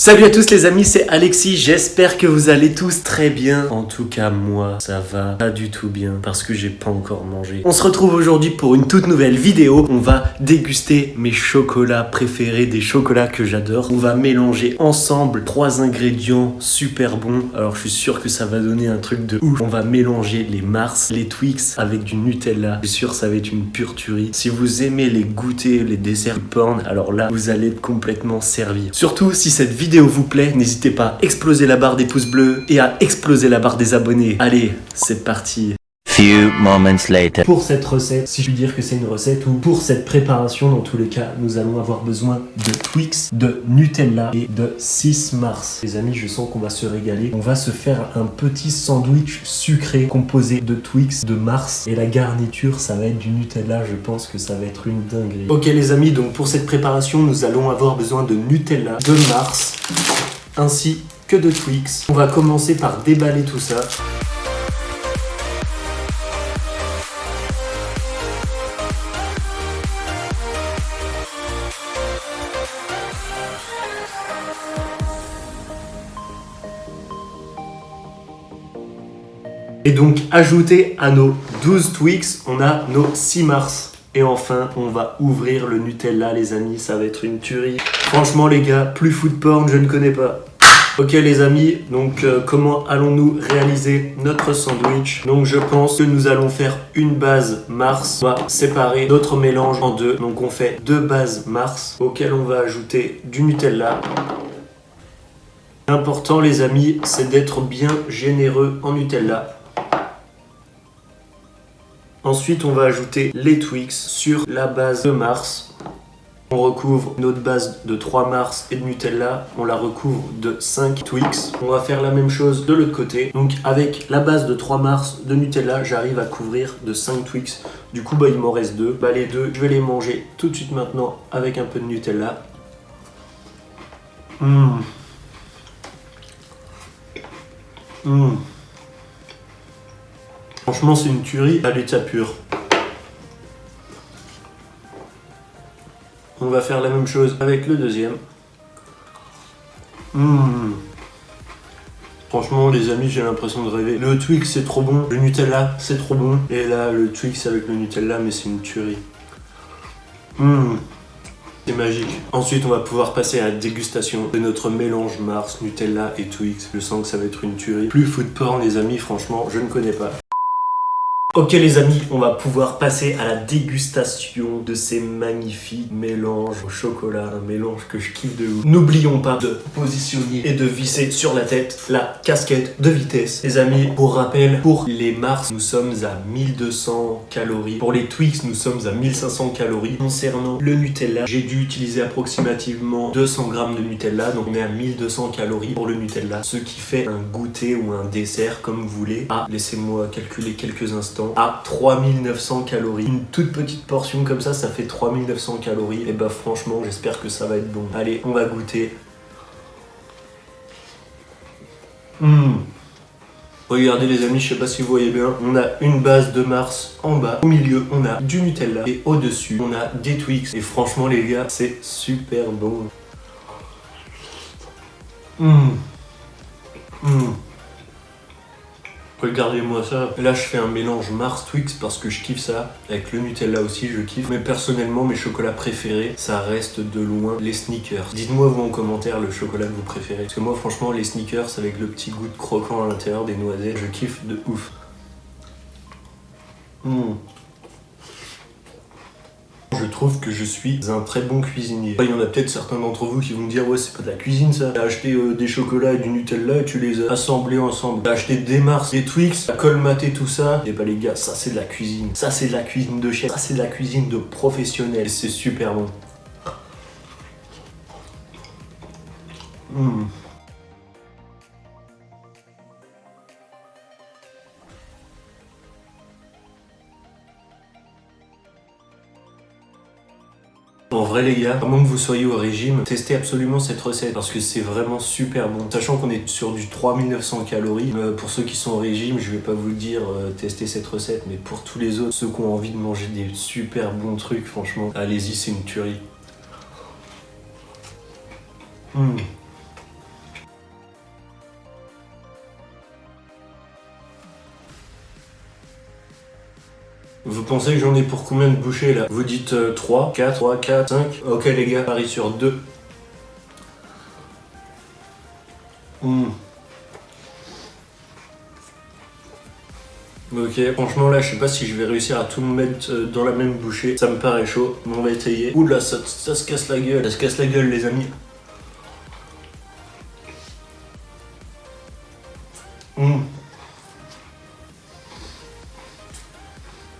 Salut à tous les amis, c'est Alexis, j'espère que vous allez tous très bien. En tout cas moi, ça va pas du tout bien parce que j'ai pas encore mangé. On se retrouve aujourd'hui pour une toute nouvelle vidéo. On va déguster mes chocolats préférés, des chocolats que j'adore. On va mélanger ensemble 3 ingrédients super bons. Alors je suis sûr que ça va donner un truc de ouf. On va mélanger les Mars, les Twix avec du Nutella. Je suis sûr que ça va être une pure tuerie. Si vous aimez les goûters, les desserts porn, alors là vous allez être complètement servi. Surtout si cette vidéo vous plaît, n'hésitez pas à exploser la barre des pouces bleus et à exploser la barre des abonnés. Allez, c'est parti. Few moments later. Pour cette recette, si je puis dire que c'est une recette, ou pour cette préparation, dans tous les cas, nous allons avoir besoin de Twix, de Nutella et de 6 Mars. Les amis, je sens qu'on va se régaler. On va se faire un petit sandwich sucré composé de Twix, de Mars, et la garniture, ça va être du Nutella. Je pense que ça va être une dinguerie. Ok les amis, donc pour cette préparation, nous allons avoir besoin de Nutella, de Mars, ainsi que de Twix. On va commencer par déballer tout ça. Et donc, ajouté à nos 12 Twix, on a nos 6 Mars. Et enfin, on va ouvrir le Nutella, les amis, ça va être une tuerie. Franchement, les gars, plus food porn, je ne connais pas. Ok les amis, donc comment allons-nous réaliser notre sandwich? Donc je pense que nous allons faire une base Mars. On va séparer notre mélange en deux. Donc on fait 2 bases Mars auxquelles on va ajouter du Nutella. L'important les amis, c'est d'être bien généreux en Nutella. Ensuite, on va ajouter les Twix sur la base de Mars. On recouvre notre base de 3 Mars et de Nutella. On la recouvre de 5 Twix. On va faire la même chose de l'autre côté. Donc, avec la base de 3 Mars de Nutella, j'arrive à couvrir de 5 Twix. Du coup, il m'en reste 2. Les deux, je vais les manger tout de suite maintenant avec un peu de Nutella. Franchement, c'est une tuerie à l'état pur. On va faire la même chose avec le deuxième. Franchement, les amis, j'ai l'impression de rêver. Le Twix, c'est trop bon. Le Nutella, c'est trop bon. Et là, le Twix avec le Nutella, mais c'est une tuerie. C'est magique. Ensuite, on va pouvoir passer à la dégustation de notre mélange Mars, Nutella et Twix. Je sens que ça va être une tuerie. Plus food porn, les amis, franchement, je ne connais pas. Ok les amis, on va pouvoir passer à la dégustation de ces magnifiques mélanges au chocolat, un mélange que je kiffe de ouf. N'oublions pas de positionner et de visser sur la tête la casquette de vitesse. Les amis, pour rappel, pour les Mars, nous sommes à 1200 calories. Pour les Twix, nous sommes à 1500 calories. Concernant le Nutella, j'ai dû utiliser approximativement 200 grammes de Nutella, donc on est à 1200 calories pour le Nutella, ce qui fait un goûter ou un dessert comme vous voulez. Laissez-moi calculer quelques instants. À 3900 calories. Une toute petite portion comme ça fait 3900 calories. Et bah franchement, j'espère que ça va être bon. Allez, on va goûter. Regardez les amis, je sais pas si vous voyez bien, on a une base de Mars en bas, au milieu on a du Nutella et au-dessus on a des Twix. Et franchement les gars, c'est super bon. Regardez-moi ça. Là, je fais un mélange Mars Twix parce que je kiffe ça. Avec le Nutella aussi, je kiffe. Mais personnellement, mes chocolats préférés, ça reste de loin les Snickers. Dites-moi vous en commentaire le chocolat que vous préférez. Parce que moi, franchement, les Snickers avec le petit goût de croquant à l'intérieur des noisettes, je kiffe de ouf. Je trouve que je suis un très bon cuisinier. Il y en a peut-être certains d'entre vous qui vont me dire ouais c'est pas de la cuisine ça. T'as acheté des chocolats et du Nutella et tu les as assemblés ensemble. T'as acheté des Mars, des Twix, t'as colmaté tout ça. Et bah les gars, ça c'est de la cuisine. Ça c'est de la cuisine de chef. Ça c'est de la cuisine de professionnel. Et c'est super bon. En vrai les gars, à moins que vous soyez au régime, testez absolument cette recette parce que c'est vraiment super bon. Sachant qu'on est sur du 3900 calories, pour ceux qui sont au régime, je vais pas vous le dire, testez cette recette, mais pour tous les autres, ceux qui ont envie de manger des super bons trucs, franchement, allez-y, c'est une tuerie. Vous pensez que j'en ai pour combien de bouchées là? Vous dites 3, 4, 5. Ok les gars, parie sur 2. Ok, franchement là je sais pas si je vais réussir à tout me mettre dans la même bouchée. Ça me paraît chaud, mais on va essayer. Oula, ça se casse la gueule. Ça se casse la gueule les amis.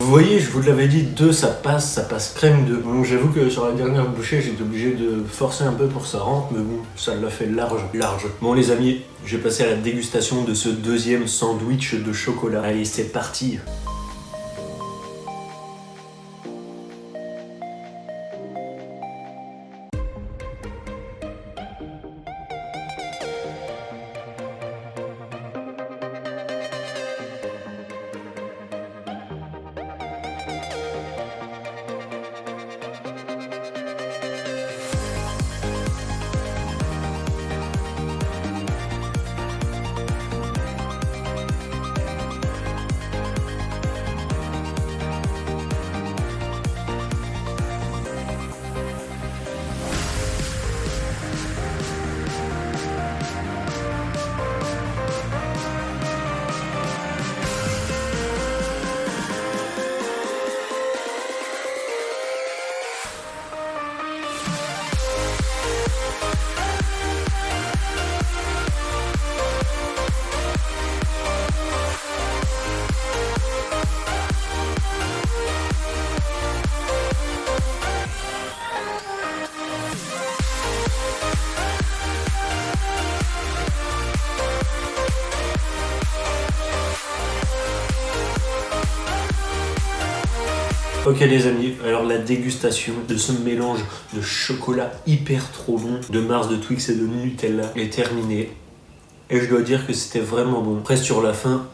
Vous voyez, je vous l'avais dit, 2 ça passe crème 2. Bon, j'avoue que sur la dernière bouchée, j'étais obligé de forcer un peu pour que ça rentre, mais bon, ça l'a fait large. Bon les amis, je vais passer à la dégustation de ce deuxième sandwich de chocolat. Allez, c'est parti. Ok les amis, alors la dégustation de ce mélange de chocolat hyper trop bon, de Mars, de Twix et de Nutella est terminée. Et je dois dire que c'était vraiment bon. Après sur la fin,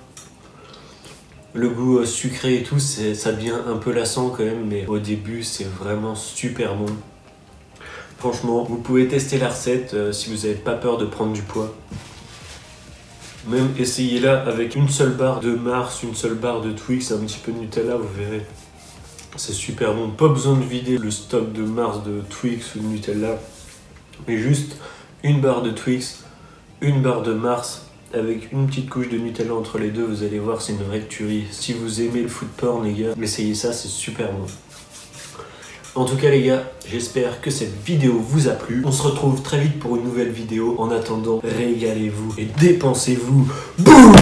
le goût sucré et tout, ça devient un peu lassant quand même, mais au début c'est vraiment super bon. Franchement, vous pouvez tester la recette si vous n'avez pas peur de prendre du poids. Même essayez-la avec une seule barre de Mars, une seule barre de Twix, un petit peu de Nutella, vous verrez. C'est super bon, pas besoin de vider le stock de Mars, de Twix ou de Nutella, mais juste une barre de Twix, une barre de Mars, avec une petite couche de Nutella entre les deux, vous allez voir, c'est une vraie tuerie. Si vous aimez le food porn les gars, essayez ça, c'est super bon. En tout cas les gars, j'espère que cette vidéo vous a plu. On se retrouve très vite pour une nouvelle vidéo. En attendant, régalez-vous et dépensez-vous. Boum!